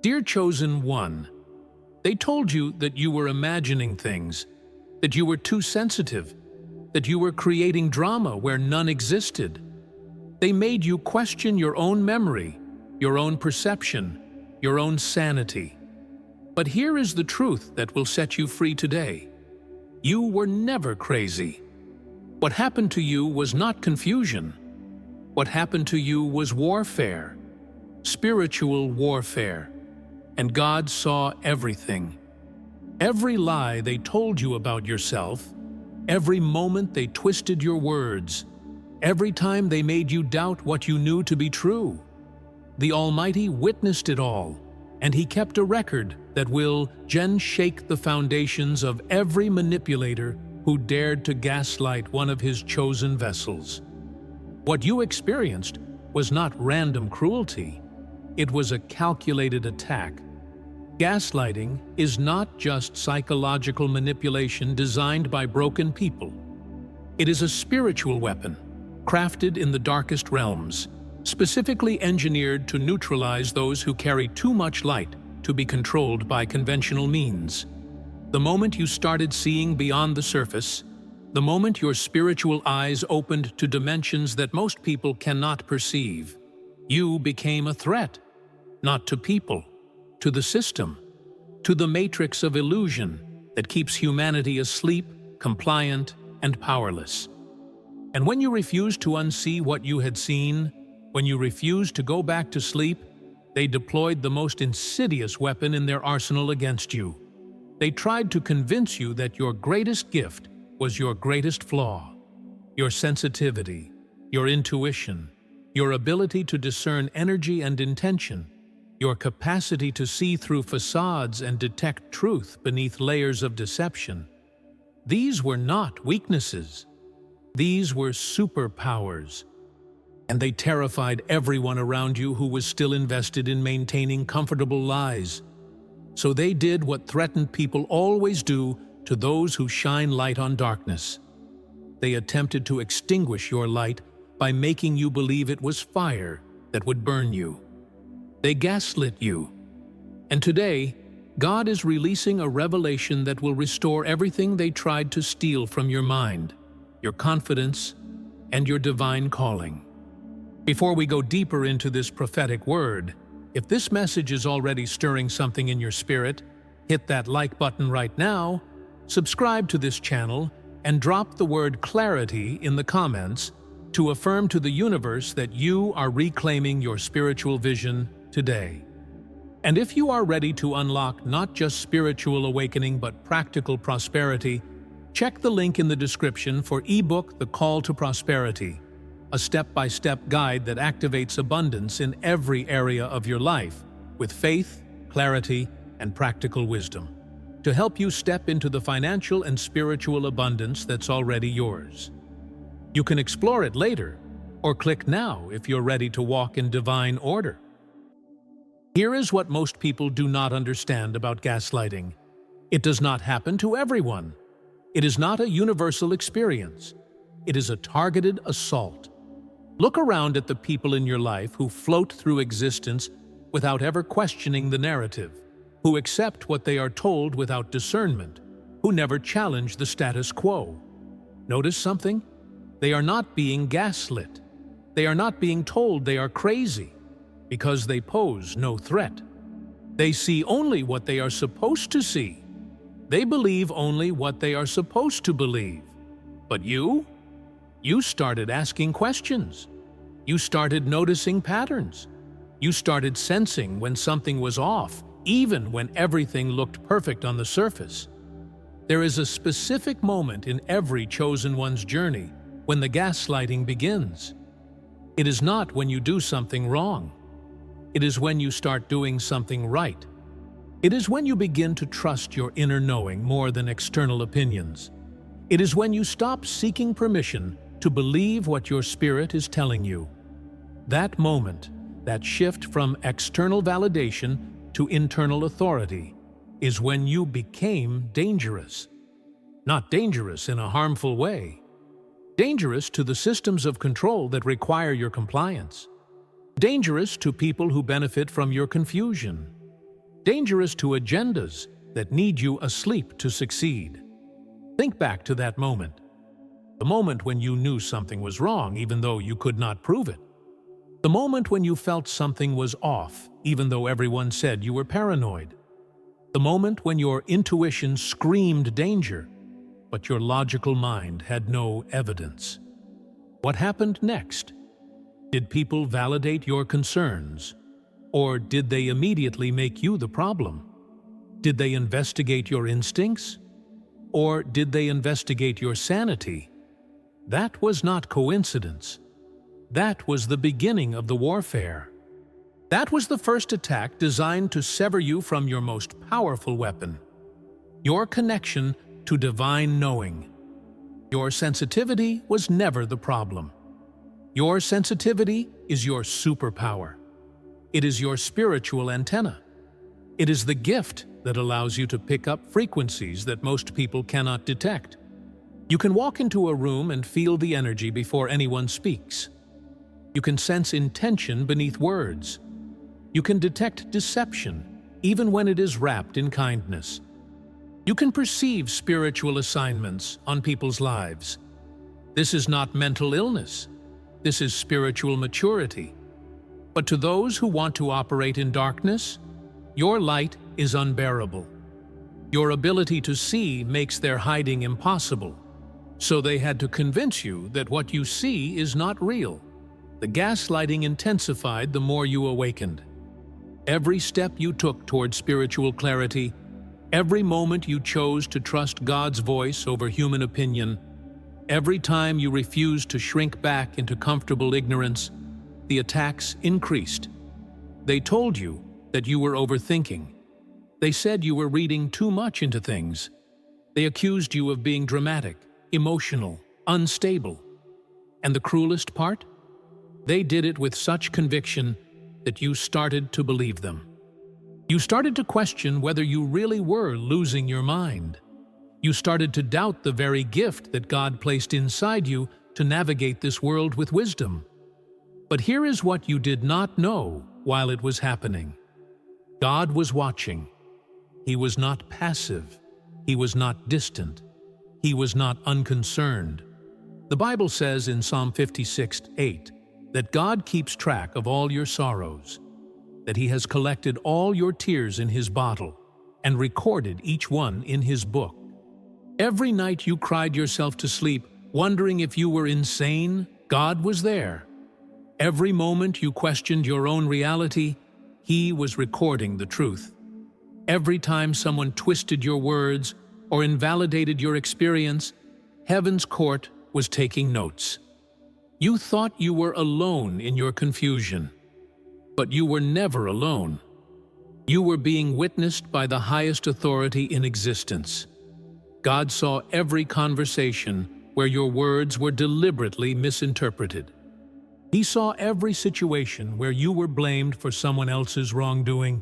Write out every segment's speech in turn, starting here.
Dear Chosen One, they told you that you were imagining things, that you were too sensitive, that you were creating drama where none existed. They made you question your own memory, your own perception, your own sanity. But here is the truth that will set you free today. You were never crazy. What happened to you was not confusion. What happened to you was warfare, spiritual warfare. And God saw everything. Every lie they told you about yourself, every moment they twisted your words, every time they made you doubt what you knew to be true. The Almighty witnessed it all, and He kept a record that will shake the foundations of every manipulator who dared to gaslight one of His chosen vessels. What you experienced was not random cruelty. It was a calculated attack. Gaslighting is not just psychological manipulation designed by broken people. It is a spiritual weapon, crafted in the darkest realms, specifically engineered to neutralize those who carry too much light to be controlled by conventional means. The moment you started seeing beyond the surface, the moment your spiritual eyes opened to dimensions that most people cannot perceive, you became a threat, not to people, to the system, to the matrix of illusion that keeps humanity asleep, compliant, and powerless. And when you refused to unsee what you had seen, when you refused to go back to sleep, they deployed the most insidious weapon in their arsenal against you. They tried to convince you that your greatest gift was your greatest flaw, your sensitivity, your intuition, your ability to discern energy and intention, your capacity to see through facades and detect truth beneath layers of deception. These were not weaknesses. These were superpowers. And they terrified everyone around you who was still invested in maintaining comfortable lies. So they did what threatened people always do to those who shine light on darkness. They attempted to extinguish your light by making you believe it was fire that would burn you. They gaslit you. And today, God is releasing a revelation that will restore everything they tried to steal from your mind, your confidence, and your divine calling. Before we go deeper into this prophetic word, if this message is already stirring something in your spirit, hit that like button right now, subscribe to this channel, and drop the word clarity in the comments to affirm to the universe that you are reclaiming your spiritual vision today. And if you are ready to unlock not just spiritual awakening but practical prosperity, check the link in the description for ebook The Call to Prosperity, a step-by-step guide that activates abundance in every area of your life with faith, clarity, and practical wisdom to help you step into the financial and spiritual abundance that's already yours. You can explore it later or click now if you're ready to walk in divine order. Here is what most people do not understand about gaslighting. It does not happen to everyone. It is not a universal experience. It is a targeted assault. Look around at the people in your life who float through existence without ever questioning the narrative, who accept what they are told without discernment, who never challenge the status quo. Notice something? They are not being gaslit. They are not being told they are crazy, because they pose no threat. They see only what they are supposed to see. They believe only what they are supposed to believe. But you started asking questions. You started noticing patterns. You started sensing when something was off, even when everything looked perfect on the surface. There is a specific moment in every chosen one's journey when the gaslighting begins. It is not when you do something wrong. It is when you start doing something right. It is when you begin to trust your inner knowing more than external opinions. It is when you stop seeking permission to believe what your spirit is telling you. That moment, that shift from external validation to internal authority, is when you became dangerous. Not dangerous in a harmful way. Dangerous to the systems of control that require your compliance. Dangerous to people who benefit from your confusion. dangerous to agendas that need you asleep to succeed. Think back to that moment. The moment when you knew something was wrong even though you could not prove it. The moment when you felt something was off even though everyone said you were paranoid. The moment when your intuition screamed danger, but your logical mind had no evidence. What happened next? Did people validate your concerns? Or did they immediately make you the problem? Did they investigate your instincts? Or did they investigate your sanity? That was not coincidence. That was the beginning of the warfare. That was the first attack designed to sever you from your most powerful weapon, your connection to divine knowing. Your sensitivity was never the problem. Your sensitivity is your superpower. It is your spiritual antenna. It is the gift that allows you to pick up frequencies that most people cannot detect. You can walk into a room and feel the energy before anyone speaks. You can sense intention beneath words. You can detect deception, even when it is wrapped in kindness. You can perceive spiritual assignments on people's lives. This is not mental illness. This is spiritual maturity. But to those who want to operate in darkness, your light is unbearable. Your ability to see makes their hiding impossible. So they had to convince you that what you see is not real. The gaslighting intensified the more you awakened. Every step you took toward spiritual clarity, every moment you chose to trust God's voice over human opinion, every time you refused to shrink back into comfortable ignorance, the attacks increased. They told you that you were overthinking. They said you were reading too much into things. They accused you of being dramatic, emotional, unstable. And the cruelest part? They did it with such conviction that you started to believe them. You started to question whether you really were losing your mind. You started to doubt the very gift that God placed inside you to navigate this world with wisdom. But here is what you did not know while it was happening. God was watching. He was not passive. He was not distant. He was not unconcerned. The Bible says in Psalm 56:8 that God keeps track of all your sorrows, that He has collected all your tears in His bottle and recorded each one in His book. Every night you cried yourself to sleep, wondering if you were insane, God was there. Every moment you questioned your own reality, He was recording the truth. Every time someone twisted your words or invalidated your experience, Heaven's court was taking notes. You thought you were alone in your confusion, but you were never alone. You were being witnessed by the highest authority in existence. God saw every conversation where your words were deliberately misinterpreted. He saw every situation where you were blamed for someone else's wrongdoing.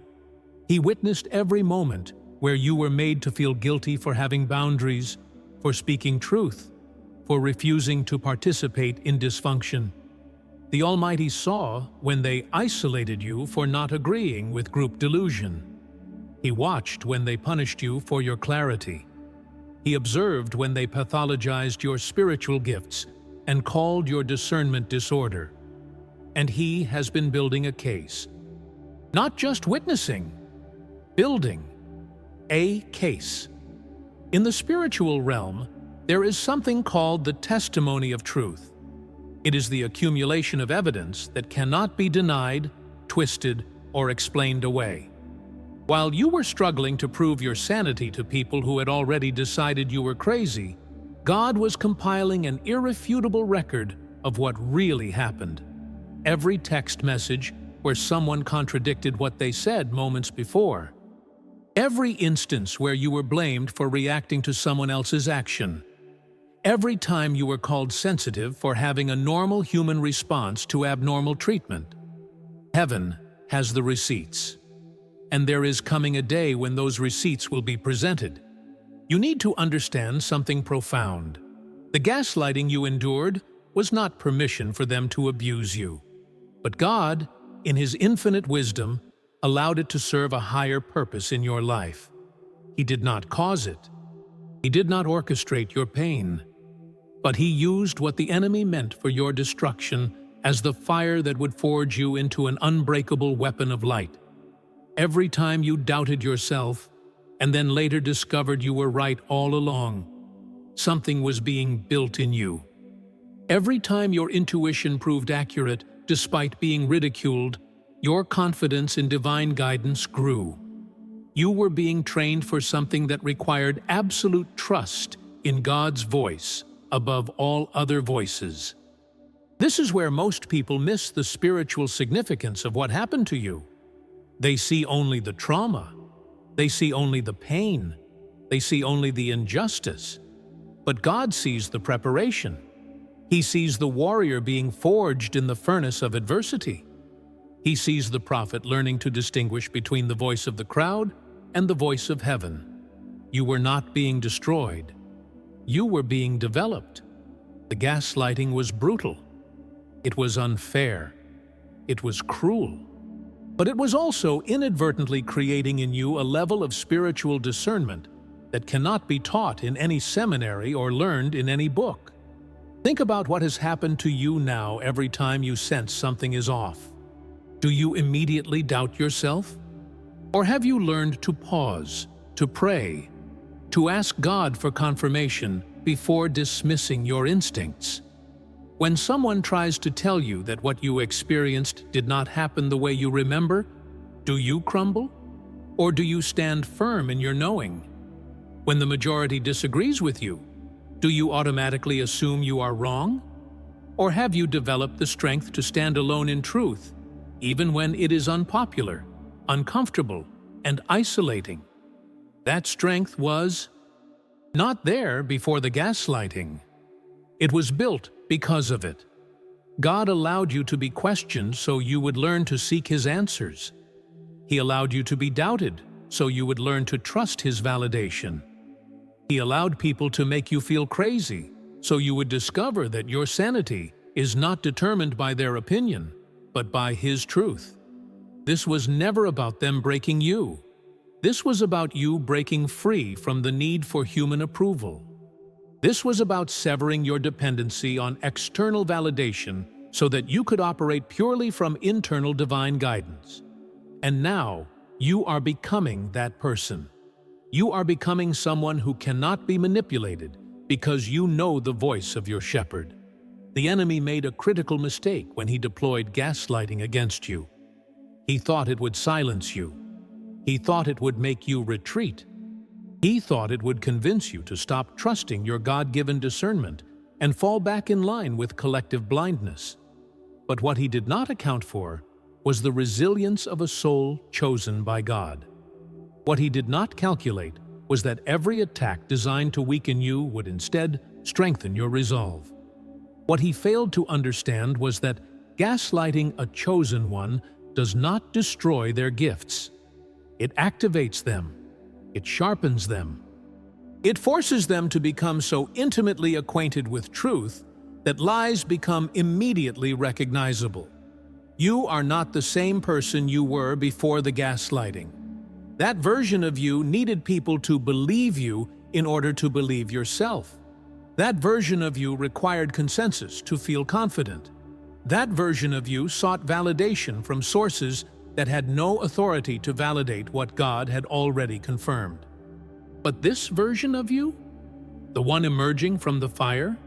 He witnessed every moment where you were made to feel guilty for having boundaries, for speaking truth, for refusing to participate in dysfunction. The Almighty saw when they isolated you for not agreeing with group delusion. He watched when they punished you for your clarity. He observed when they pathologized your spiritual gifts and called your discernment disorder. And He has been building a case. Not just witnessing, building a case. In the spiritual realm, there is something called the testimony of truth. It is the accumulation of evidence that cannot be denied, twisted, or explained away. While you were struggling to prove your sanity to people who had already decided you were crazy, God was compiling an irrefutable record of what really happened. Every text message where someone contradicted what they said moments before. Every instance where you were blamed for reacting to someone else's action. Every time you were called sensitive for having a normal human response to abnormal treatment. Heaven has the receipts. And there is coming a day when those receipts will be presented. You need to understand something profound. The gaslighting you endured was not permission for them to abuse you. But God, in His infinite wisdom, allowed it to serve a higher purpose in your life. He did not cause it. He did not orchestrate your pain. But he used what the enemy meant for your destruction as the fire that would forge you into an unbreakable weapon of light. Every time you doubted yourself, and then later discovered you were right all along, something was being built in you. Every time your intuition proved accurate, despite being ridiculed, your confidence in divine guidance grew. You were being trained for something that required absolute trust in God's voice above all other voices. This is where most people miss the spiritual significance of what happened to you. They see only the trauma. They see only the pain. They see only the injustice. But God sees the preparation. He sees the warrior being forged in the furnace of adversity. He sees the prophet learning to distinguish between the voice of the crowd and the voice of heaven. You were not being destroyed. You were being developed. The gaslighting was brutal. It was unfair. It was cruel. But it was also inadvertently creating in you a level of spiritual discernment that cannot be taught in any seminary or learned in any book. Think about what has happened to you now every time you sense something is off. Do you immediately doubt yourself? Or have you learned to pause, to pray, to ask God for confirmation before dismissing your instincts? When someone tries to tell you that what you experienced did not happen the way you remember, do you crumble? Or do you stand firm in your knowing? When the majority disagrees with you, do you automatically assume you are wrong? Or have you developed the strength to stand alone in truth, even when it is unpopular, uncomfortable, and isolating? That strength was not there before the gaslighting. It was built because of it. God allowed you to be questioned so you would learn to seek His answers. He allowed you to be doubted so you would learn to trust His validation. He allowed people to make you feel crazy so you would discover that your sanity is not determined by their opinion, but by His truth. This was never about them breaking you. This was about you breaking free from the need for human approval. This was about severing your dependency on external validation so that you could operate purely from internal divine guidance. And now, you are becoming that person. You are becoming someone who cannot be manipulated because you know the voice of your shepherd. The enemy made a critical mistake when he deployed gaslighting against you. He thought it would silence you. He thought it would make you retreat. He thought it would convince you to stop trusting your God-given discernment and fall back in line with collective blindness. But what he did not account for was the resilience of a soul chosen by God. What he did not calculate was that every attack designed to weaken you would instead strengthen your resolve. What he failed to understand was that gaslighting a chosen one does not destroy their gifts. It activates them. It sharpens them. It forces them to become so intimately acquainted with truth that lies become immediately recognizable. You are not the same person you were before the gaslighting. That version of you needed people to believe you in order to believe yourself. That version of you required consensus to feel confident. That version of you sought validation from sources that had no authority to validate what God had already confirmed. But this version of you, the one emerging from the fire,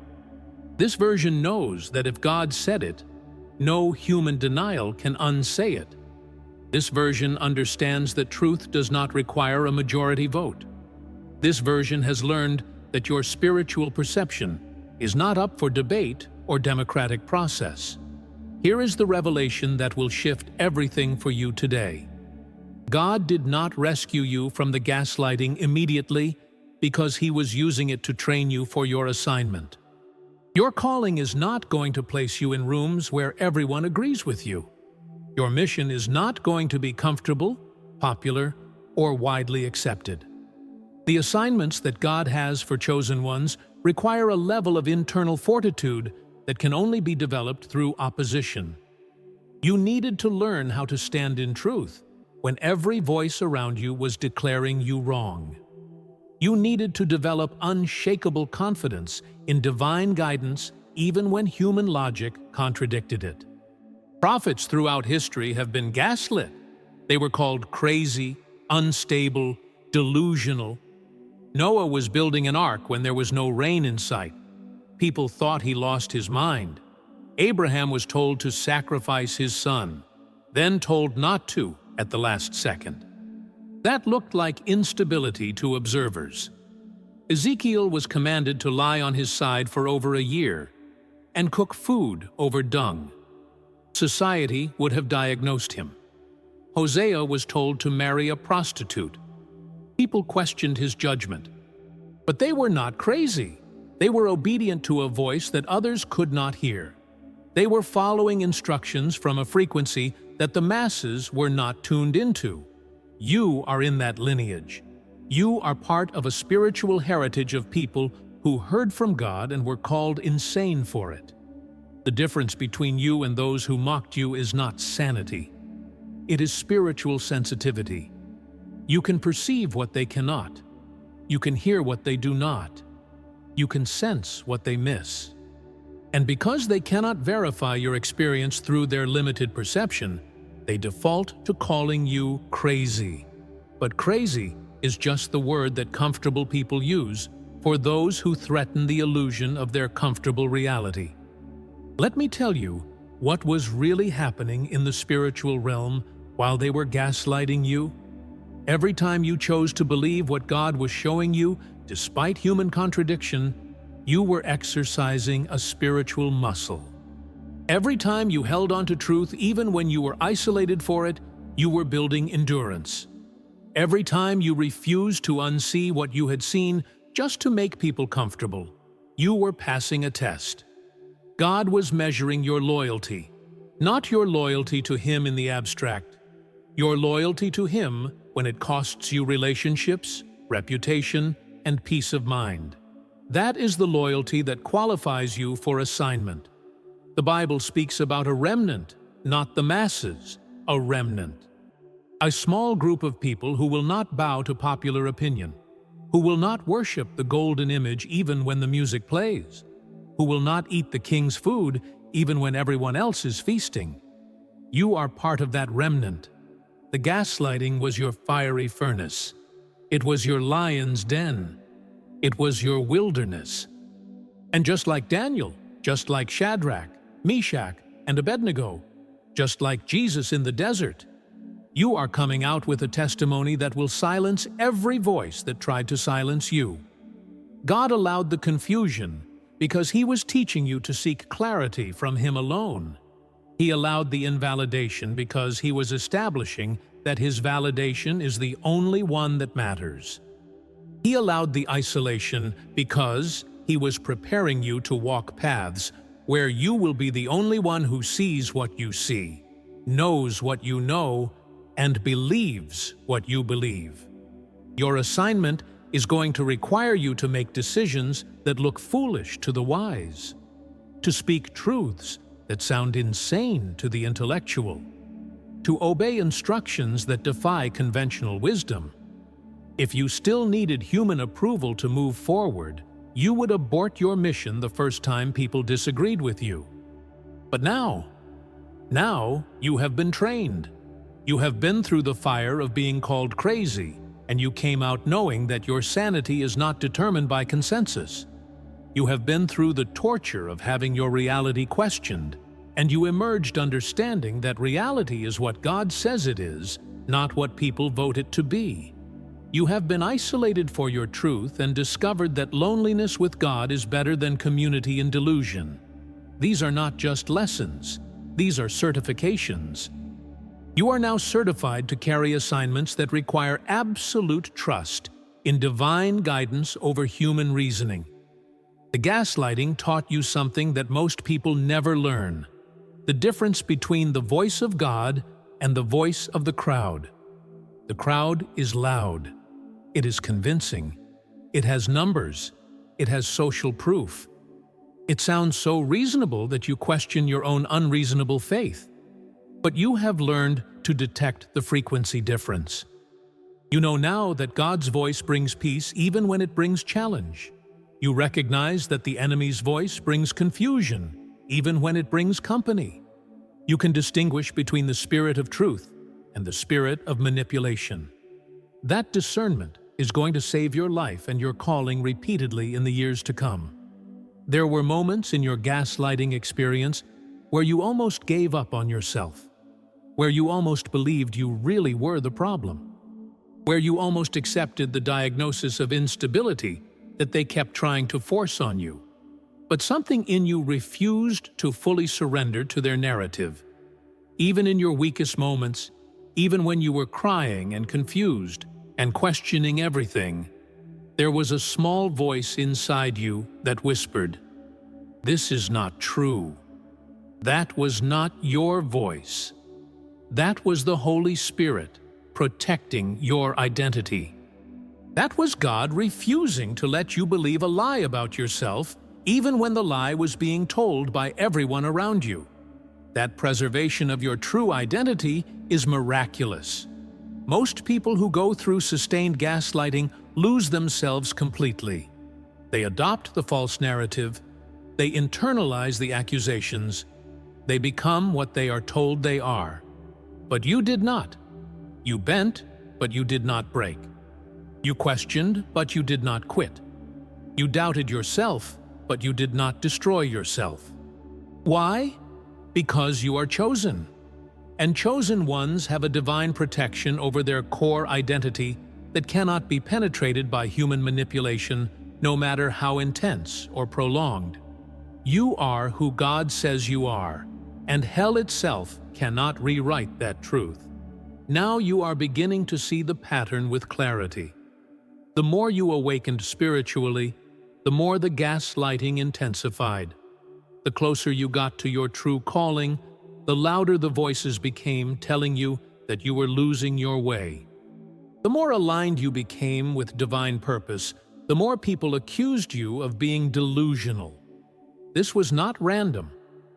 this version knows that if God said it, no human denial can unsay it. This version understands that truth does not require a majority vote. This version has learned that your spiritual perception is not up for debate or democratic process. Here is the revelation that will shift everything for you today. God did not rescue you from the gaslighting immediately because He was using it to train you for your assignment. Your calling is not going to place you in rooms where everyone agrees with you. Your mission is not going to be comfortable, popular, or widely accepted. The assignments that God has for chosen ones require a level of internal fortitude that can only be developed through opposition. You needed to learn how to stand in truth, when every voice around you was declaring you wrong. You needed to develop unshakable confidence in divine guidance even when human logic contradicted it. Prophets throughout history have been gaslit. They were called crazy, unstable, delusional. Noah was building an ark when there was no rain in sight. People thought he lost his mind. Abraham was told to sacrifice his son, then told not to at the last second. That looked like instability to observers. Ezekiel was commanded to lie on his side for over a year and cook food over dung. Society would have diagnosed him. Hosea was told to marry a prostitute. People questioned his judgment. But they were not crazy. They were obedient to a voice that others could not hear. They were following instructions from a frequency that the masses were not tuned into. You are in that lineage. You are part of a spiritual heritage of people who heard from God and were called insane for it. The difference between you and those who mocked you is not sanity. It is spiritual sensitivity. You can perceive what they cannot. You can hear what they do not. You can sense what they miss. And because they cannot verify your experience through their limited perception, they default to calling you crazy. But crazy is just the word that comfortable people use for those who threaten the illusion of their comfortable reality. Let me tell you what was really happening in the spiritual realm while they were gaslighting you. Every time you chose to believe what God was showing you, despite human contradiction, you were exercising a spiritual muscle. Every time you held on to truth, even when you were isolated for it, you were building endurance. Every time you refused to unsee what you had seen just to make people comfortable, you were passing a test. God was measuring your loyalty, not your loyalty to Him in the abstract. Your loyalty to Him when it costs you relationships, reputation, and peace of mind. That is the loyalty that qualifies you for assignment. The Bible speaks about a remnant, not the masses, a remnant. A small group of people who will not bow to popular opinion, who will not worship the golden image even when the music plays, who will not eat the king's food even when everyone else is feasting. You are part of that remnant. The gaslighting was your fiery furnace. It was your lion's den. It was your wilderness. And just like Daniel, just like Shadrach, Meshach, and Abednego, just like Jesus in the desert, you are coming out with a testimony that will silence every voice that tried to silence you. God allowed the confusion because He was teaching you to seek clarity from Him alone. He allowed the invalidation because He was establishing that His validation is the only one that matters. He allowed the isolation because He was preparing you to walk paths where you will be the only one who sees what you see, knows what you know, and believes what you believe. Your assignment is going to require you to make decisions that look foolish to the wise, to speak truths that sound insane to the intellectual, to obey instructions that defy conventional wisdom. If you still needed human approval to move forward, you would abort your mission the first time people disagreed with you. But now you have been trained. You have been through the fire of being called crazy, and you came out knowing that your sanity is not determined by consensus. You have been through the torture of having your reality questioned, and you emerged understanding that reality is what God says it is, not what people vote it to be. You have been isolated for your truth and discovered that loneliness with God is better than community in delusion. These are not just lessons, these are certifications. You are now certified to carry assignments that require absolute trust in divine guidance over human reasoning. The gaslighting taught you something that most people never learn: the difference between the voice of God and the voice of the crowd. The crowd is loud. It is convincing. It has numbers. It has social proof. It sounds so reasonable that you question your own unreasonable faith. But you have learned to detect the frequency difference. You know now that God's voice brings peace even when it brings challenge. You recognize that the enemy's voice brings confusion even when it brings company. You can distinguish between the spirit of truth and the spirit of manipulation. That discernment is going to save your life and your calling repeatedly in the years to come. There were moments in your gaslighting experience where you almost gave up on yourself, where you almost believed you really were the problem, where you almost accepted the diagnosis of instability that they kept trying to force on you. But something in you refused to fully surrender to their narrative. Even in your weakest moments, even when you were crying and confused and questioning everything, there was a small voice inside you that whispered, "This is not true." That was not your voice. That was the Holy Spirit protecting your identity. That was God refusing to let you believe a lie about yourself, even when the lie was being told by everyone around you. That preservation of your true identity is miraculous. Most people who go through sustained gaslighting lose themselves completely. They adopt the false narrative, they internalize the accusations, they become what they are told they are. But you did not. You bent, but you did not break. You questioned, but you did not quit. You doubted yourself, but you did not destroy yourself. Why? Because you are chosen. And chosen ones have a divine protection over their core identity that cannot be penetrated by human manipulation, no matter how intense or prolonged. You are who God says you are, and hell itself cannot rewrite that truth. Now you are beginning to see the pattern with clarity. The more you awakened spiritually, the more the gaslighting intensified. The closer you got to your true calling, the louder the voices became telling you that you were losing your way. The more aligned you became with divine purpose, the more people accused you of being delusional. This was not random.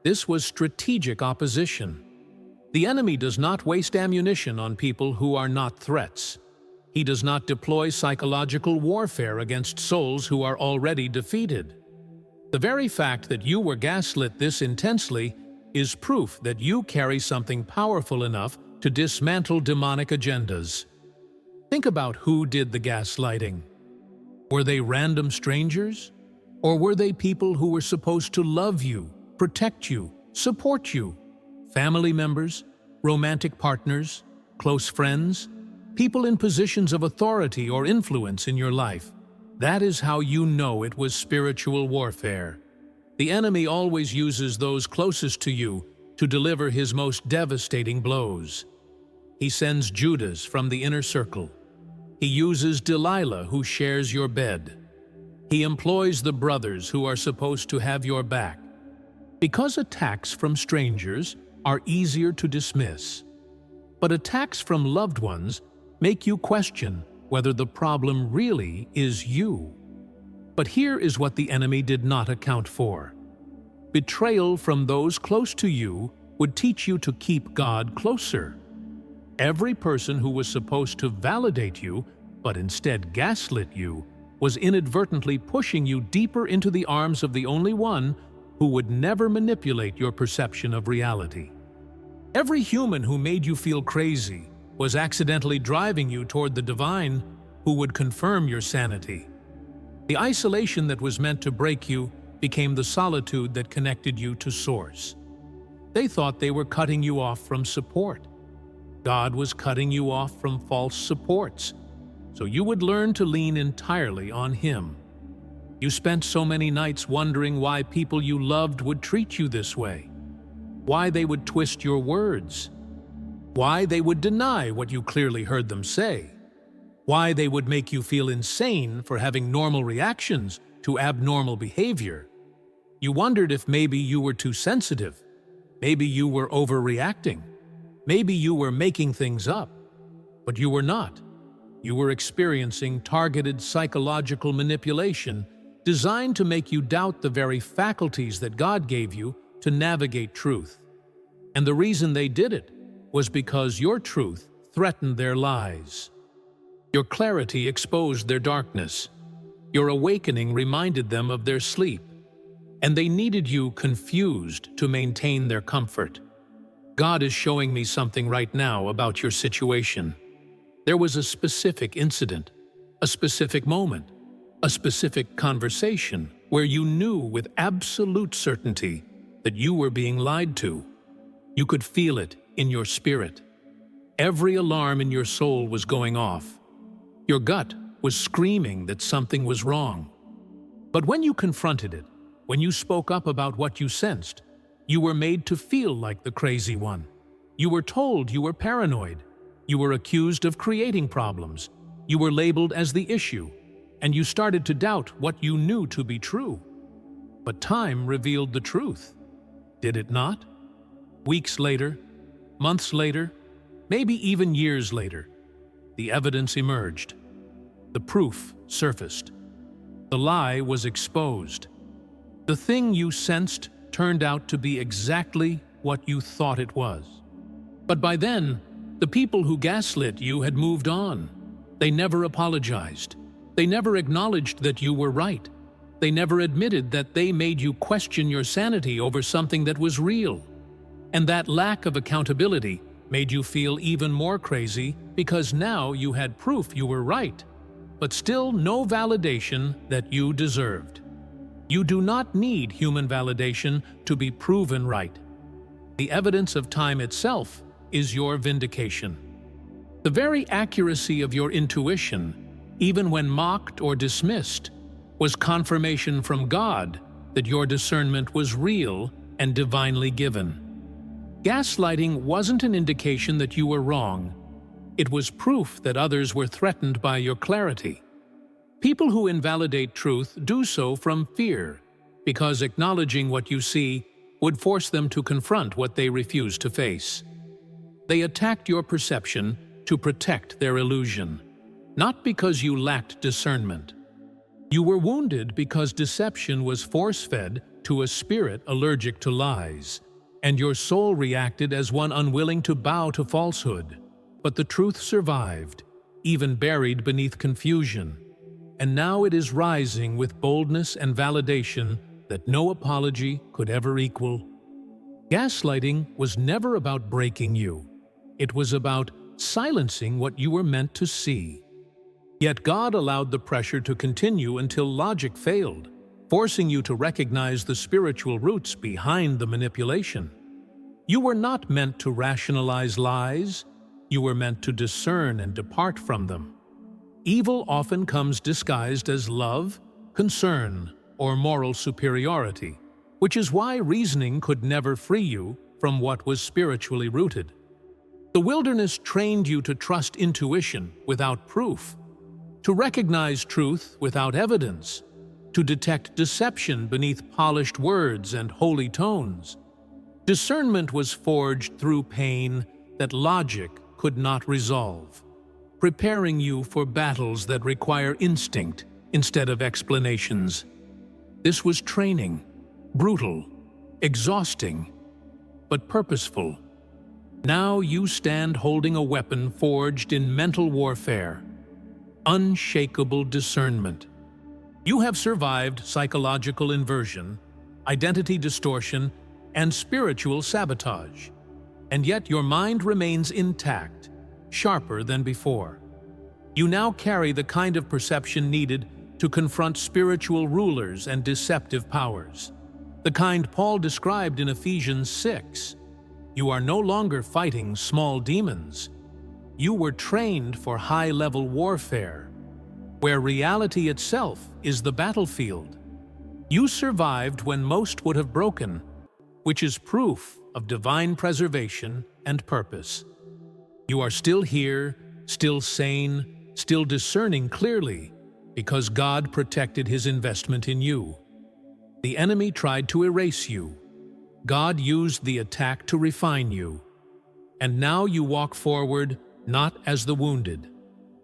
This was strategic opposition. The enemy does not waste ammunition on people who are not threats. He does not deploy psychological warfare against souls who are already defeated. The very fact that you were gaslit this intensely is proof that you carry something powerful enough to dismantle demonic agendas. Think about who did the gaslighting. Were they random strangers? Or were they people who were supposed to love you, protect you, support you? Family members, romantic partners, close friends, people in positions of authority or influence in your life. That is how you know it was spiritual warfare. The enemy always uses those closest to you to deliver his most devastating blows. He sends Judas from the inner circle. He uses Delilah, who shares your bed. He employs the brothers who are supposed to have your back. Because attacks from strangers are easier to dismiss, but attacks from loved ones make you question whether the problem really is you. But here is what the enemy did not account for. Betrayal from those close to you would teach you to keep God closer. Every person who was supposed to validate you, but instead gaslit you, was inadvertently pushing you deeper into the arms of the only one who would never manipulate your perception of reality. Every human who made you feel crazy was accidentally driving you toward the divine who would confirm your sanity. The isolation that was meant to break you became the solitude that connected you to Source. They thought they were cutting you off from support. God was cutting you off from false supports, so you would learn to lean entirely on Him. You spent so many nights wondering why people you loved would treat you this way, why they would twist your words, why they would deny what you clearly heard them say, why they would make you feel insane for having normal reactions to abnormal behavior. You wondered if maybe you were too sensitive, maybe you were overreacting, maybe you were making things up, but you were not. You were experiencing targeted psychological manipulation designed to make you doubt the very faculties that God gave you to navigate truth. And the reason they did it was because your truth threatened their lies. Your clarity exposed their darkness. Your awakening reminded them of their sleep. And they needed you confused to maintain their comfort. God is showing me something right now about your situation. There was a specific incident, a specific moment, a specific conversation where you knew with absolute certainty that you were being lied to. You could feel it in your spirit. Every alarm in your soul was going off. Your gut was screaming that something was wrong. But when you confronted it, when you spoke up about what you sensed, you were made to feel like the crazy one. You were told you were paranoid. You were accused of creating problems. You were labeled as the issue, and you started to doubt what you knew to be true. But time revealed the truth, did it not? Weeks later, months later, maybe even years later, the evidence emerged. The proof surfaced. The lie was exposed. The thing you sensed turned out to be exactly what you thought it was. But by then, the people who gaslit you had moved on. They never apologized. They never acknowledged that you were right. They never admitted that they made you question your sanity over something that was real. And that lack of accountability made you feel even more crazy because now you had proof you were right, but still no validation that you deserved. You do not need human validation to be proven right. The evidence of time itself is your vindication. The very accuracy of your intuition, even when mocked or dismissed, was confirmation from God that your discernment was real and divinely given. Gaslighting wasn't an indication that you were wrong. It was proof that others were threatened by your clarity. People who invalidate truth do so from fear, because acknowledging what you see would force them to confront what they refuse to face. They attacked your perception to protect their illusion, not because you lacked discernment. You were wounded because deception was force-fed to a spirit allergic to lies, and your soul reacted as one unwilling to bow to falsehood. But the truth survived, even buried beneath confusion. And now it is rising with boldness and validation that no apology could ever equal. Gaslighting was never about breaking you. It was about silencing what you were meant to see. Yet God allowed the pressure to continue until logic failed, forcing you to recognize the spiritual roots behind the manipulation. You were not meant to rationalize lies. You were meant to discern and depart from them. Evil often comes disguised as love, concern, or moral superiority, which is why reasoning could never free you from what was spiritually rooted. The wilderness trained you to trust intuition without proof, to recognize truth without evidence, to detect deception beneath polished words and holy tones. Discernment was forged through pain that logic could not resolve, preparing you for battles that require instinct instead of explanations. This was training, brutal, exhausting, but purposeful. Now you stand holding a weapon forged in mental warfare, unshakable discernment. You have survived psychological inversion, identity distortion, and spiritual sabotage, and yet your mind remains intact, sharper than before. You now carry the kind of perception needed to confront spiritual rulers and deceptive powers, the kind Paul described in Ephesians 6. You are no longer fighting small demons. You were trained for high-level warfare, where reality itself is the battlefield. You survived when most would have broken, which is proof of divine preservation and purpose. You are still here, still sane, still discerning clearly, because God protected His investment in you. The enemy tried to erase you. God used the attack to refine you. And now you walk forward not as the wounded,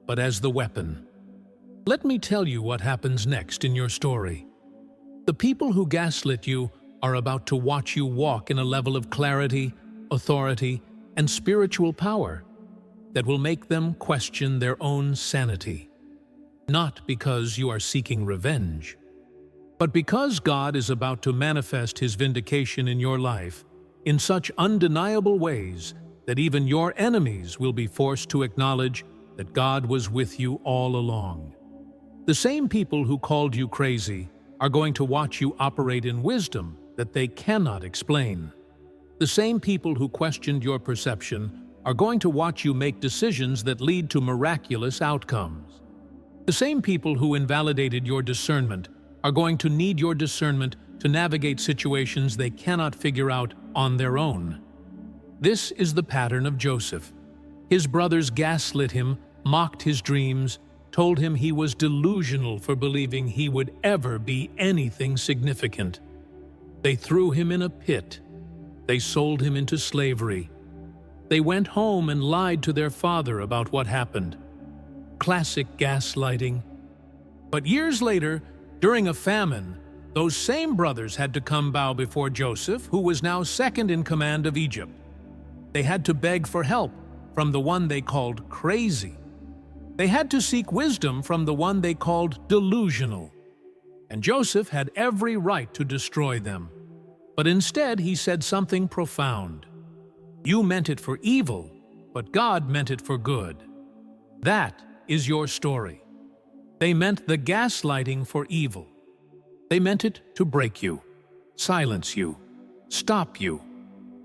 but as the weapon. Let me tell you what happens next in your story. The people who gaslit you are about to watch you walk in a level of clarity authority, and spiritual power that will make them question their own sanity. Not because you are seeking revenge, but because God is about to manifest His vindication in your life in such undeniable ways that even your enemies will be forced to acknowledge that God was with you all along. The same people who called you crazy are going to watch you operate in wisdom that they cannot explain. The same people who questioned your perception are going to watch you make decisions that lead to miraculous outcomes. The same people who invalidated your discernment are going to need your discernment to navigate situations they cannot figure out on their own. This is the pattern of Joseph. His brothers gaslit him, mocked his dreams, told him he was delusional for believing he would ever be anything significant. They threw him in a pit. They sold him into slavery. They went home and lied to their father about what happened. Classic gaslighting. But years later, during a famine, those same brothers had to come bow before Joseph, who was now second in command of Egypt. They had to beg for help from the one they called crazy. They had to seek wisdom from the one they called delusional. And Joseph had every right to destroy them. But instead, he said something profound. You meant it for evil, but God meant it for good. That is your story. They meant the gaslighting for evil. They meant it to break you, silence you, stop you,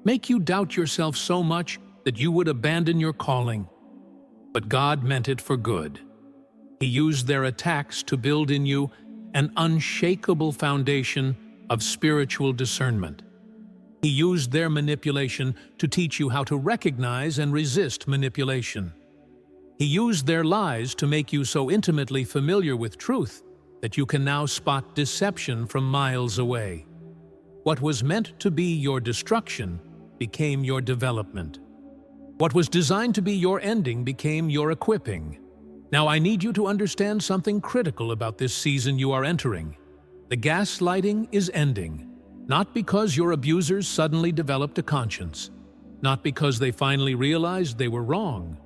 make you doubt yourself so much that you would abandon your calling. But God meant it for good. He used their attacks to build in you an unshakable foundation of spiritual discernment. He used their manipulation to teach you how to recognize and resist manipulation. He used their lies to make you so intimately familiar with truth that you can now spot deception from miles away. What was meant to be your destruction became your development. What was designed to be your ending became your equipping. Now I need you to understand something critical about this season you are entering. The gaslighting is ending, not because your abusers suddenly developed a conscience, not because they finally realized they were wrong,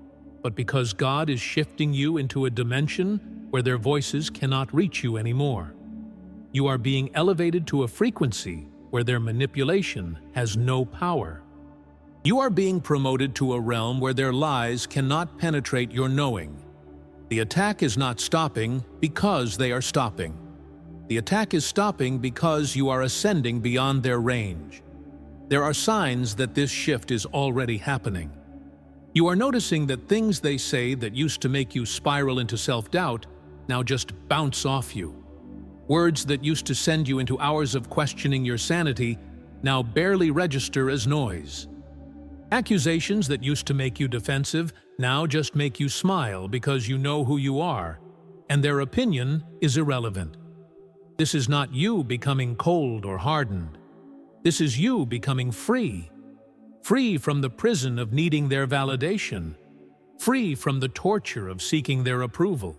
but because God is shifting you into a dimension where their voices cannot reach you anymore. You are being elevated to a frequency where their manipulation has no power. You are being promoted to a realm where their lies cannot penetrate your knowing. The attack is not stopping because they are stopping. The attack is stopping because you are ascending beyond their range. There are signs that this shift is already happening. You are noticing that things they say that used to make you spiral into self-doubt now just bounce off you. Words that used to send you into hours of questioning your sanity now barely register as noise. Accusations that used to make you defensive now just make you smile because you know who you are, and their opinion is irrelevant. This is not you becoming cold or hardened. This is you becoming free. Free from the prison of needing their validation. Free from the torture of seeking their approval.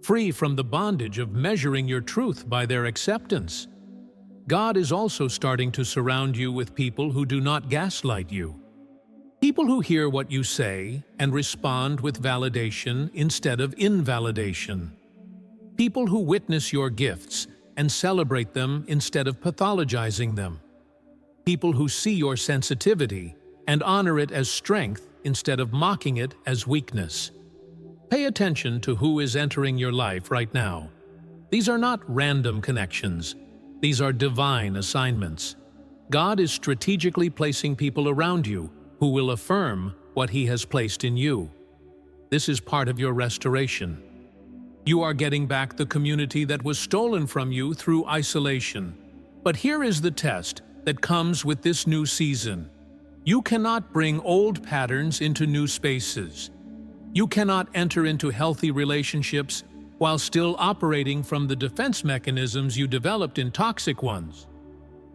Free from the bondage of measuring your truth by their acceptance. God is also starting to surround you with people who do not gaslight you. People who hear what you say and respond with validation instead of invalidation. People who witness your gifts and celebrate them instead of pathologizing them. People who see your sensitivity and honor it as strength instead of mocking it as weakness. Pay attention to who is entering your life right now. These are not random connections. These are divine assignments. God is strategically placing people around you who will affirm what He has placed in you. This is part of your restoration. You are getting back the community that was stolen from you through isolation. But here is the test that comes with this new season. You cannot bring old patterns into new spaces. You cannot enter into healthy relationships while still operating from the defense mechanisms you developed in toxic ones.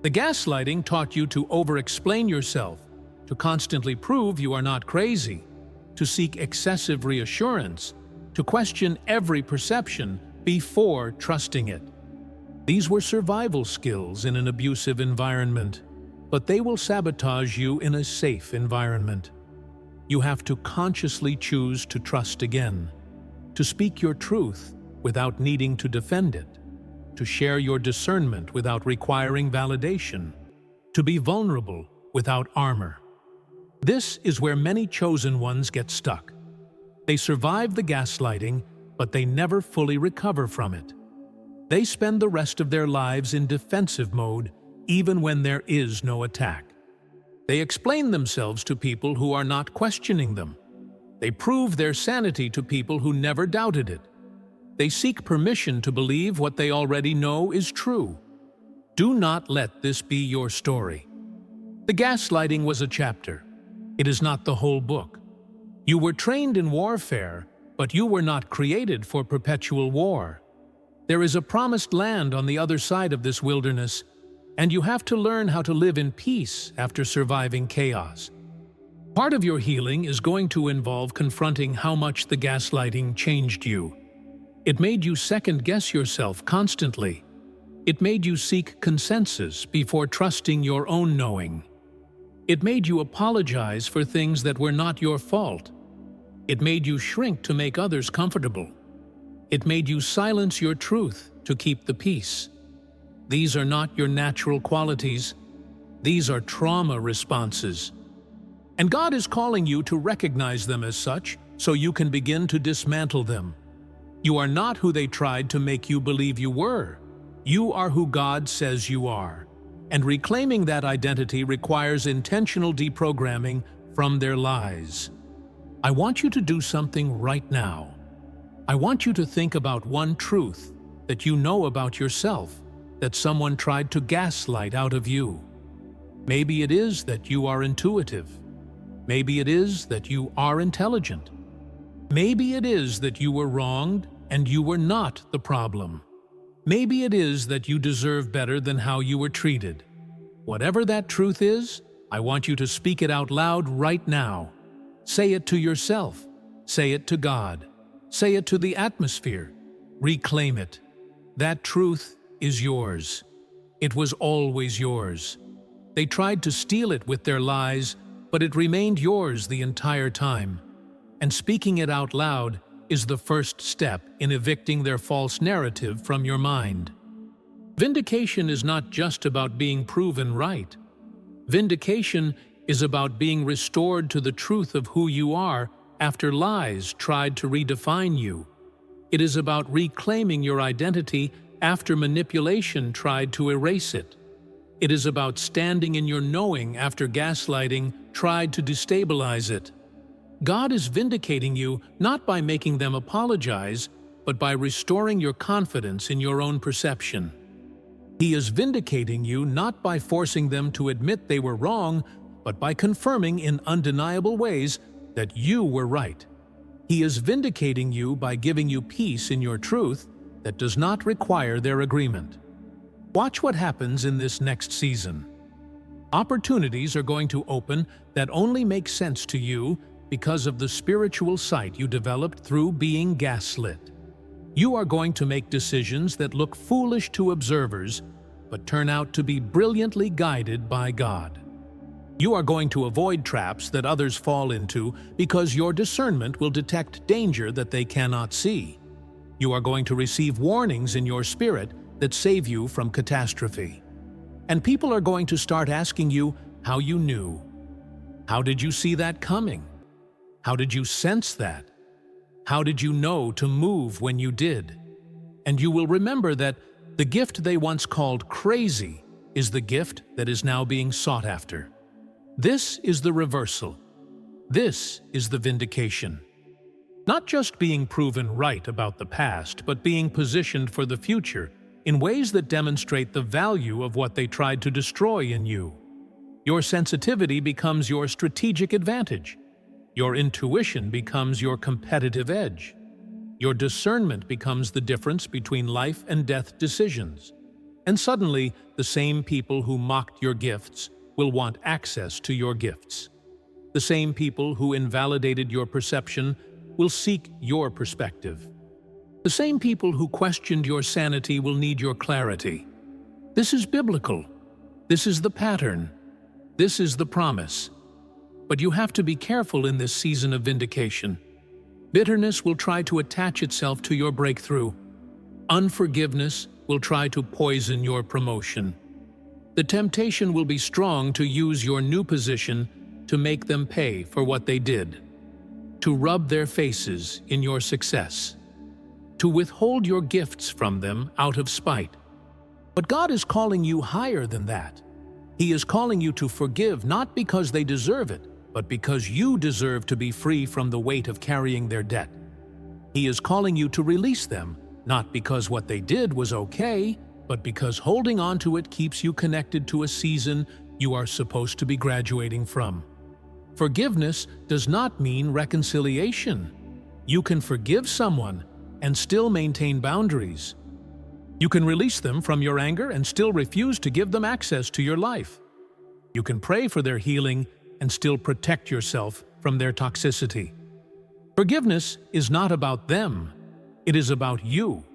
The gaslighting taught you to over-explain yourself, to constantly prove you are not crazy, to seek excessive reassurance, to question every perception before trusting it. These were survival skills in an abusive environment. but they will sabotage you in a safe environment. You have to consciously choose to trust again, to speak your truth without needing to defend it, to share your discernment without requiring validation, to be vulnerable without armor. This is where many chosen ones get stuck. They survive the gaslighting, but they never fully recover from it. They spend the rest of their lives in defensive mode, even when there is no attack. They explain themselves to people who are not questioning them. They prove their sanity to people who never doubted it. They seek permission to believe what they already know is true. Do not let this be your story. The gaslighting was a chapter. It is not the whole book. You were trained in warfare, but you were not created for perpetual war. There is a promised land on the other side of this wilderness, and you have to learn how to live in peace after surviving chaos. Part of your healing is going to involve confronting how much the gaslighting changed you. It made you second-guess yourself constantly. It made you seek consensus before trusting your own knowing. It made you apologize for things that were not your fault. It made you shrink to make others comfortable. It made you silence your truth to keep the peace. These are not your natural qualities. These are trauma responses. And God is calling you to recognize them as such so you can begin to dismantle them. You are not who they tried to make you believe you were. You are who God says you are. And reclaiming that identity requires intentional deprogramming from their lies. I want you to do something right now. I want you to think about one truth that you know about yourself that someone tried to gaslight out of you. Maybe it is that you are intuitive. Maybe it is that you are intelligent. Maybe it is that you were wronged and you were not the problem. Maybe it is that you deserve better than how you were treated. Whatever that truth is, I want you to speak it out loud right now. Say it to yourself. Say it to God. Say it to the atmosphere. Reclaim it. That truth is yours. It was always yours. They tried to steal it with their lies, but it remained yours the entire time. And speaking it out loud is the first step in evicting their false narrative from your mind. Vindication is not just about being proven right. Vindication is about being restored to the truth of who you are after lies tried to redefine you. It is about reclaiming your identity after manipulation tried to erase it. It is about standing in your knowing after gaslighting tried to destabilize it. God is vindicating you not by making them apologize, but by restoring your confidence in your own perception. He is vindicating you not by forcing them to admit they were wrong, but by confirming in undeniable ways that you were right. He is vindicating you by giving you peace in your truth that does not require their agreement. Watch what happens in this next season. Opportunities are going to open that only make sense to you because of the spiritual sight you developed through being gaslit. You are going to make decisions that look foolish to observers, but turn out to be brilliantly guided by God. You are going to avoid traps that others fall into because your discernment will detect danger that they cannot see. You are going to receive warnings in your spirit that save you from catastrophe. And people are going to start asking you how you knew. How did you see that coming? How did you sense that? How did you know to move when you did? And you will remember that the gift they once called crazy is the gift that is now being sought after. This is the reversal. This is the vindication. Not just being proven right about the past, but being positioned for the future in ways that demonstrate the value of what they tried to destroy in you. Your sensitivity becomes your strategic advantage. Your intuition becomes your competitive edge. Your discernment becomes the difference between life and death decisions. And suddenly, the same people who mocked your gifts will want access to your gifts. The same people who invalidated your perception will seek your perspective. The same people who questioned your sanity will need your clarity. This is biblical. This is the pattern. This is the promise. But you have to be careful in this season of vindication. Bitterness will try to attach itself to your breakthrough. Unforgiveness will try to poison your promotion. The temptation will be strong to use your new position to make them pay for what they did, to rub their faces in your success, to withhold your gifts from them out of spite. But God is calling you higher than that. He is calling you to forgive not because they deserve it, but because you deserve to be free from the weight of carrying their debt. He is calling you to release them, not because what they did was okay, but because holding on to it keeps you connected to a season you are supposed to be graduating from. Forgiveness does not mean reconciliation. You can forgive someone and still maintain boundaries. You can release them from your anger and still refuse to give them access to your life. You can pray for their healing and still protect yourself from their toxicity. Forgiveness is not about them. It is about you.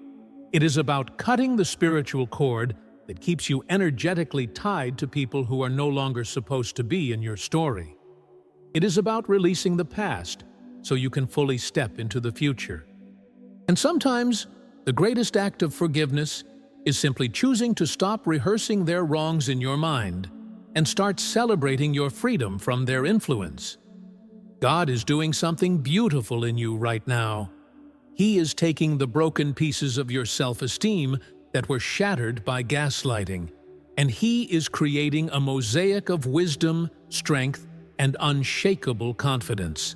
It is about cutting the spiritual cord that keeps you energetically tied to people who are no longer supposed to be in your story. It is about releasing the past so you can fully step into the future. And sometimes, the greatest act of forgiveness is simply choosing to stop rehearsing their wrongs in your mind and start celebrating your freedom from their influence. God is doing something beautiful in you right now. He is taking the broken pieces of your self-esteem that were shattered by gaslighting, and He is creating a mosaic of wisdom, strength, and unshakable confidence.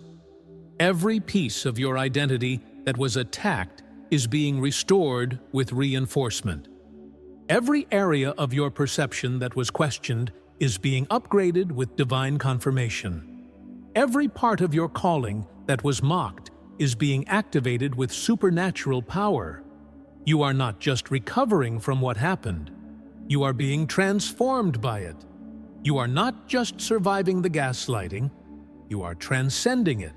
Every piece of your identity that was attacked is being restored with reinforcement. Every area of your perception that was questioned is being upgraded with divine confirmation. Every part of your calling that was mocked is being activated with supernatural power. You are not just recovering from what happened. You are being transformed by it. You are not just surviving the gaslighting. You are transcending it.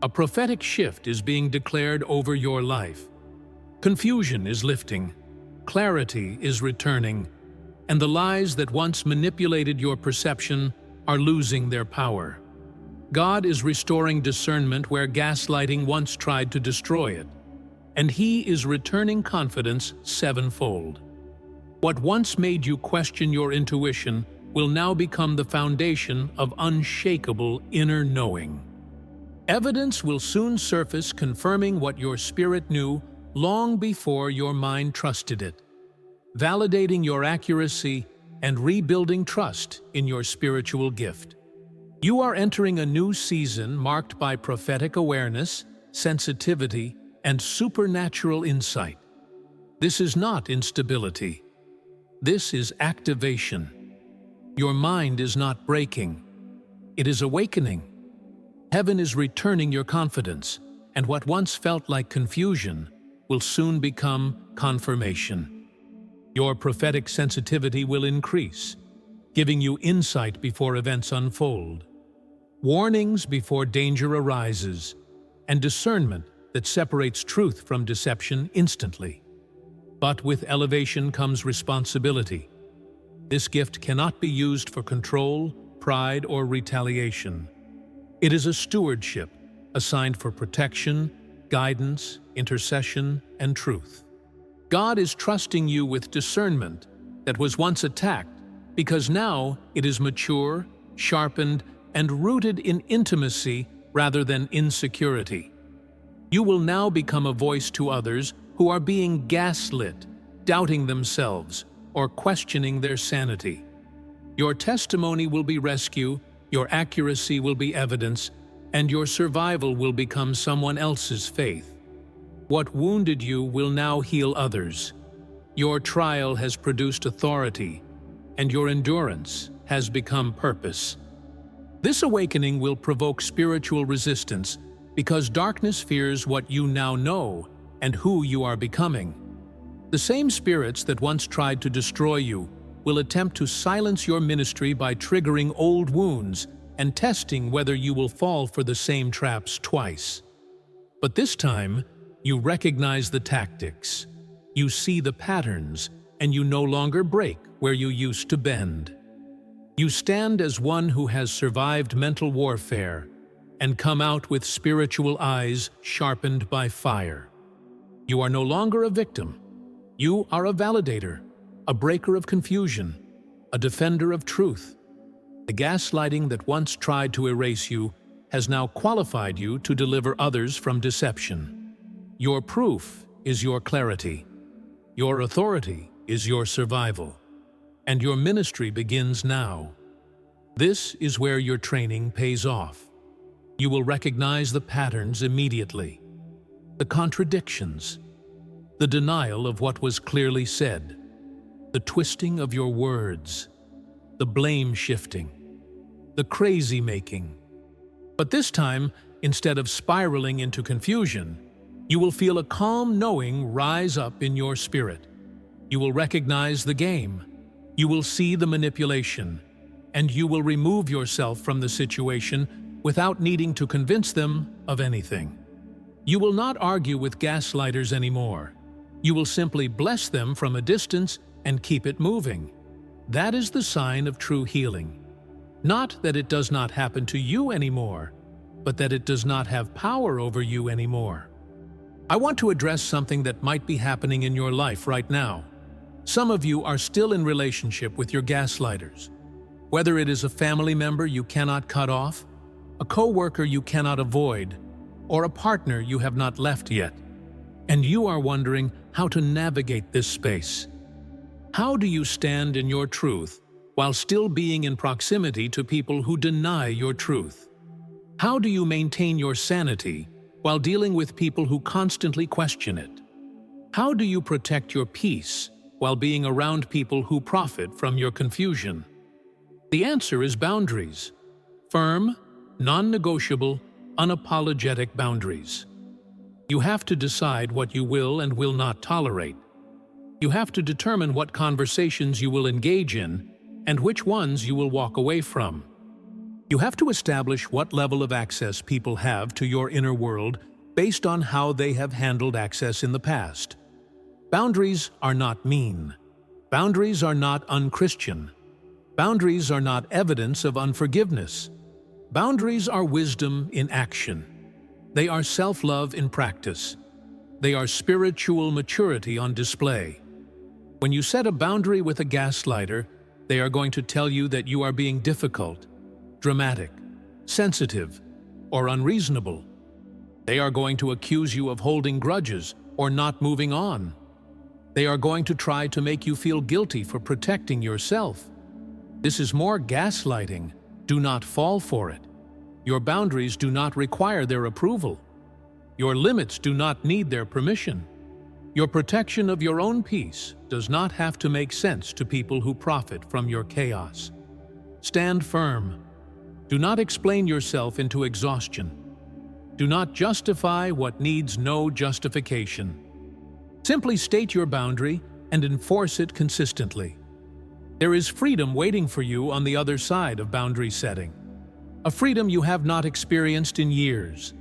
A prophetic shift is being declared over your life. Confusion is lifting. Clarity is returning. And the lies that once manipulated your perception are losing their power. God is restoring discernment where gaslighting once tried to destroy it. And He is returning confidence sevenfold. What once made you question your intuition will now become the foundation of unshakable inner knowing. Evidence will soon surface confirming what your spirit knew long before your mind trusted it, validating your accuracy and rebuilding trust in your spiritual gift. You are entering a new season marked by prophetic awareness, sensitivity, and supernatural insight. This is not instability. This is activation. Your mind is not breaking. It is awakening. Heaven is returning your confidence, and what once felt like confusion will soon become confirmation. Your prophetic sensitivity will increase, giving you insight before events unfold, warnings before danger arises, and discernment that separates truth from deception instantly. But with elevation comes responsibility. This gift cannot be used for control, pride, or retaliation. It is a stewardship assigned for protection, guidance, intercession, and truth. God is trusting you with discernment that was once attacked because now it is mature, sharpened, and rooted in intimacy rather than insecurity. You will now become a voice to others who are being gaslit, doubting themselves, or questioning their sanity. Your testimony will be rescue, your accuracy will be evidence, and your survival will become someone else's faith. What wounded you will now heal others. Your trial has produced authority, and your endurance has become purpose. This awakening will provoke spiritual resistance because darkness fears what you now know and who you are becoming. The same spirits that once tried to destroy you will attempt to silence your ministry by triggering old wounds and testing whether you will fall for the same traps twice. But this time, you recognize the tactics, you see the patterns, and you no longer break where you used to bend. You stand as one who has survived mental warfare and come out with spiritual eyes sharpened by fire. You are no longer a victim. You are a validator, a breaker of confusion, a defender of truth. The gaslighting that once tried to erase you has now qualified you to deliver others from deception. Your proof is your clarity. Your authority is your survival. And your ministry begins now. This is where your training pays off. You will recognize the patterns immediately, the contradictions, the denial of what was clearly said, the twisting of your words, the blame shifting, the crazy making. But this time, instead of spiraling into confusion, you will feel a calm knowing rise up in your spirit. You will recognize the game. You will see the manipulation, and you will remove yourself from the situation without needing to convince them of anything. You will not argue with gaslighters anymore. You will simply bless them from a distance and keep it moving. That is the sign of true healing. Not that it does not happen to you anymore, but that it does not have power over you anymore. I want to address something that might be happening in your life right now. Some of you are still in relationship with your gaslighters. Whether it is a family member you cannot cut off, a co-worker you cannot avoid, or a partner you have not left yet. And you are wondering how to navigate this space. How do you stand in your truth while still being in proximity to people who deny your truth? How do you maintain your sanity while dealing with people who constantly question it? How do you protect your peace while being around people who profit from your confusion? The answer is boundaries. Firm, non-negotiable, unapologetic boundaries. You have to decide what you will and will not tolerate. You have to determine what conversations you will engage in and which ones you will walk away from. You have to establish what level of access people have to your inner world based on how they have handled access in the past. Boundaries are not mean. Boundaries are not unchristian. Boundaries are not evidence of unforgiveness. Boundaries are wisdom in action. They are self-love in practice. They are spiritual maturity on display. When you set a boundary with a gaslighter, they are going to tell you that you are being difficult, dramatic, sensitive, or unreasonable. They are going to accuse you of holding grudges or not moving on. They are going to try to make you feel guilty for protecting yourself. This is more gaslighting. Do not fall for it. Your boundaries do not require their approval. Your limits do not need their permission. Your protection of your own peace does not have to make sense to people who profit from your chaos. Stand firm. Do not explain yourself into exhaustion. Do not justify what needs no justification. Simply state your boundary and enforce it consistently. There is freedom waiting for you on the other side of boundary setting. A freedom you have not experienced in years.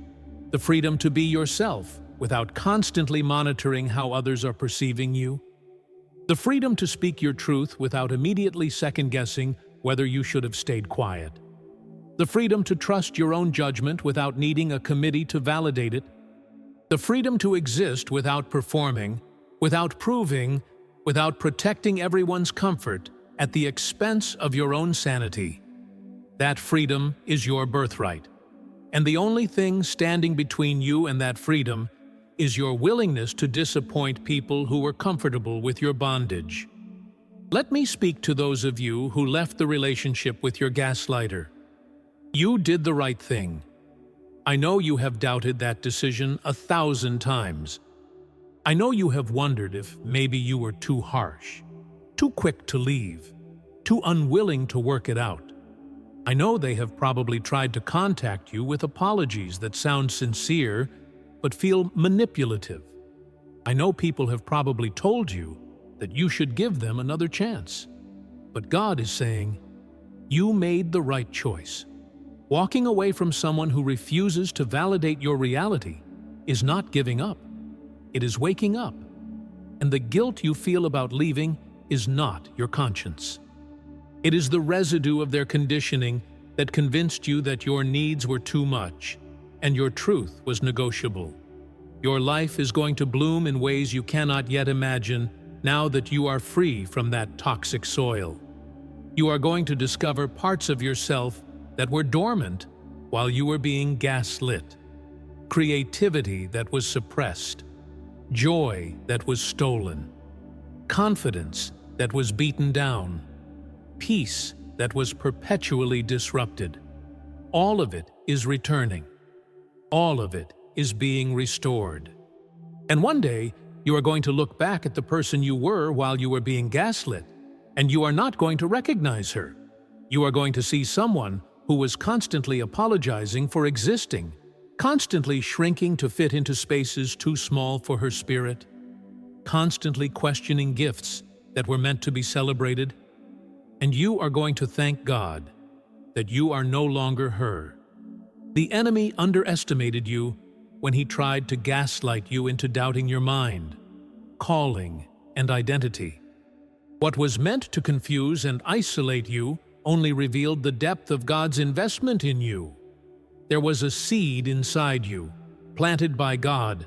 The freedom to be yourself without constantly monitoring how others are perceiving you. The freedom to speak your truth without immediately second-guessing whether you should have stayed quiet. The freedom to trust your own judgment without needing a committee to validate it. The freedom to exist without performing, without proving, without protecting everyone's comfort at the expense of your own sanity. That freedom is your birthright. And the only thing standing between you and that freedom is your willingness to disappoint people who were comfortable with your bondage. Let me speak to those of you who left the relationship with your gaslighter. You did the right thing. I know you have doubted that decision 1,000 times. I know you have wondered if maybe you were too harsh, too quick to leave, too unwilling to work it out. I know they have probably tried to contact you with apologies that sound sincere but feel manipulative. I know people have probably told you that you should give them another chance. But God is saying, you made the right choice. Walking away from someone who refuses to validate your reality is not giving up. It is waking up. And the guilt you feel about leaving is not your conscience. It is the residue of their conditioning that convinced you that your needs were too much and your truth was negotiable. Your life is going to bloom in ways you cannot yet imagine now that you are free from that toxic soil. You are going to discover parts of yourself that were dormant while you were being gaslit. Creativity that was suppressed. Joy that was stolen. Confidence that was beaten down. Peace that was perpetually disrupted. All of it is returning. All of it is being restored. And one day, you are going to look back at the person you were while you were being gaslit, and you are not going to recognize her. You are going to see someone who was constantly apologizing for existing, constantly shrinking to fit into spaces too small for her spirit, constantly questioning gifts that were meant to be celebrated. And you are going to thank God that you are no longer her. The enemy underestimated you when he tried to gaslight you into doubting your mind, calling, and identity. What was meant to confuse and isolate you only revealed the depth of God's investment in you. There was a seed inside you, planted by God,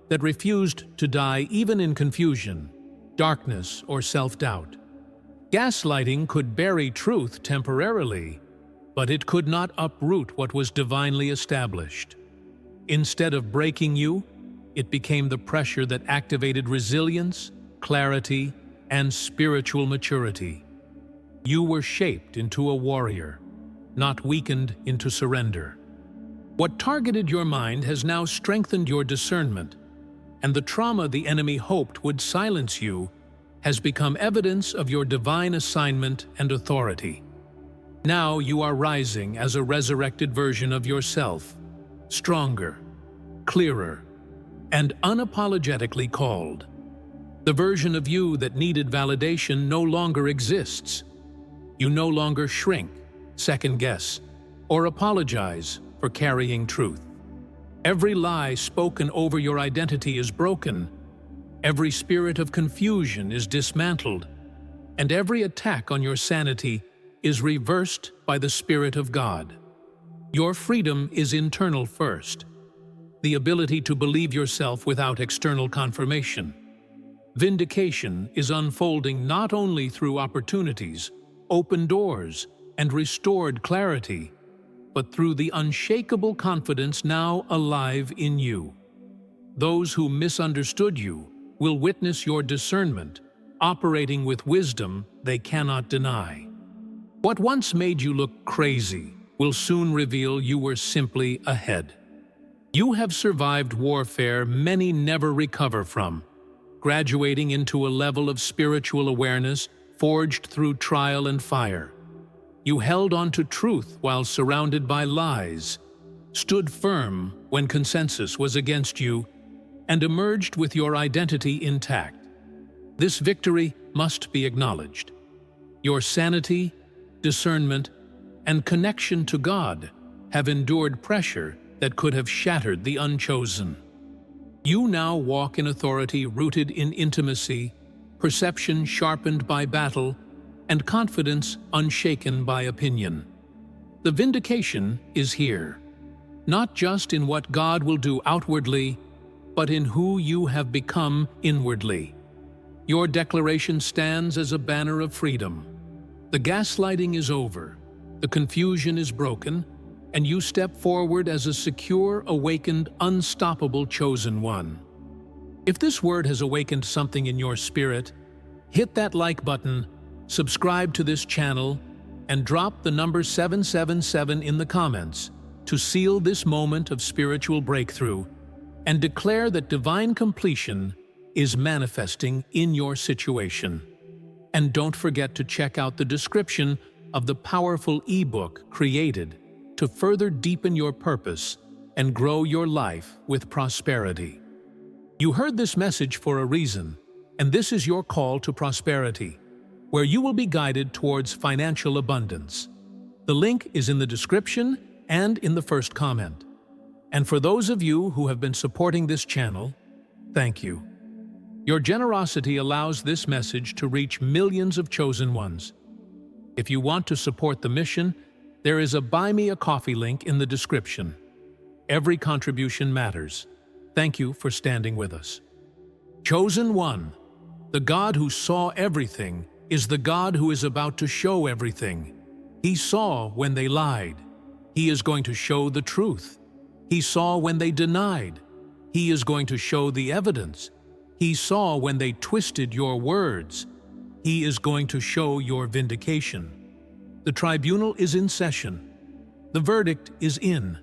that refused to die even in confusion, darkness, or self-doubt. Gaslighting could bury truth temporarily, but it could not uproot what was divinely established. Instead of breaking you, it became the pressure that activated resilience, clarity, and spiritual maturity. You were shaped into a warrior, not weakened into surrender. What targeted your mind has now strengthened your discernment, and the trauma the enemy hoped would silence you has become evidence of your divine assignment and authority. Now you are rising as a resurrected version of yourself, stronger, clearer, and unapologetically called. The version of you that needed validation no longer exists. You no longer shrink, second-guess, or apologize for carrying truth. Every lie spoken over your identity is broken. Every spirit of confusion is dismantled, and every attack on your sanity is reversed by the Spirit of God. Your freedom is internal first, the ability to believe yourself without external confirmation. Vindication is unfolding not only through opportunities, open doors, and restored clarity, but through the unshakable confidence now alive in you. Those who misunderstood you will witness your discernment, operating with wisdom they cannot deny. What once made you look crazy will soon reveal you were simply ahead. You have survived warfare many never recover from, graduating into a level of spiritual awareness forged through trial and fire. You held on to truth while surrounded by lies, stood firm when consensus was against you, and emerged with your identity intact. This victory must be acknowledged. Your sanity, discernment, and connection to God have endured pressure that could have shattered the unchosen. You now walk in authority rooted in intimacy, perception sharpened by battle, and confidence unshaken by opinion. The vindication is here, not just in what God will do outwardly, but in who you have become inwardly. Your declaration stands as a banner of freedom. The gaslighting is over, the confusion is broken, and you step forward as a secure, awakened, unstoppable chosen one. If this word has awakened something in your spirit, hit that like button, subscribe to this channel, and drop the number 777 in the comments to seal this moment of spiritual breakthrough and declare that divine completion is manifesting in your situation. And don't forget to check out the description of the powerful ebook created to further deepen your purpose and grow your life with prosperity. You heard this message for a reason, and this is your call to prosperity, where you will be guided towards financial abundance. The link is in the description and in the first comment. And for those of you who have been supporting this channel, thank you. Your generosity allows this message to reach millions of chosen ones. If you want to support the mission, there is a Buy Me a Coffee link in the description. Every contribution matters. Thank you for standing with us. Chosen One, the God who saw everything, is the God who is about to show everything. He saw when they lied. He is going to show the truth. He saw when they denied. He is going to show the evidence. He saw when they twisted your words. He is going to show your vindication. The tribunal is in session. The verdict is in,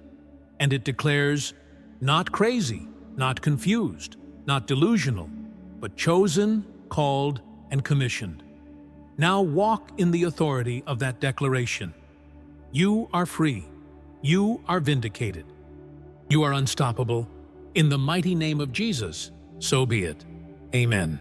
and it declares, not crazy, not confused, not delusional, but chosen, called, and commissioned. Now walk in the authority of that declaration. You are free. You are vindicated. You are unstoppable. In the mighty name of Jesus, so be it. Amen.